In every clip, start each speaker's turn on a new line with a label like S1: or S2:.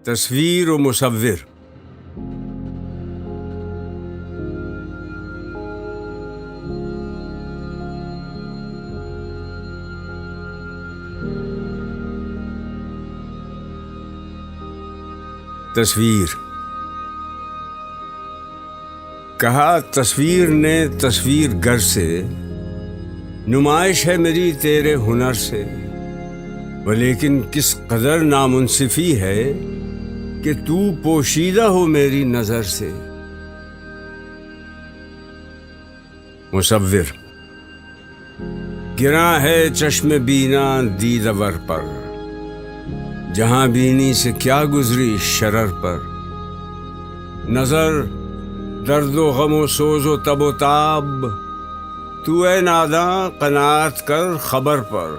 S1: تصویر و مصور۔ تصویر۔ کہا تصویر نے تصویر گر سے، نمائش ہے میری تیرے ہنر سے، ولیکن کس قدر نامنصفی ہے کہ تو پوشیدہ ہو میری نظر سے۔ مصور۔ گراں ہے چشم بینا دیدور پر، جہاں بینی سے کیا گزری شرر پر۔ نظر درد و غم و سوز و تب و تاب، تو اے ناداں قناعت کر خبر پر۔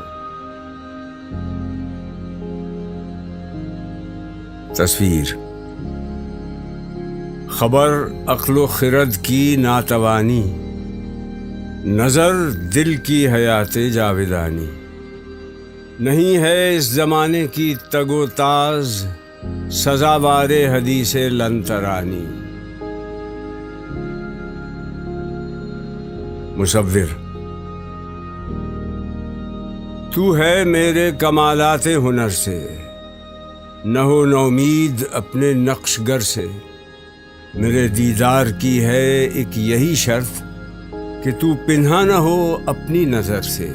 S1: تصویر۔ خبر عقل و خرد کی ناتوانی، نظر دل کی حیات جاودانی۔ نہیں ہے اس زمانے کی تگ و تاز، سزاوار حدیث لن ترانی۔ مصور۔ تو ہے میرے کمالات ہنر سے، نہ ہو نومید اپنے نقش گر سے۔ میرے دیدار کی ہے ایک یہی شرط کہ تو پنہا نہ ہو اپنی نظر سے۔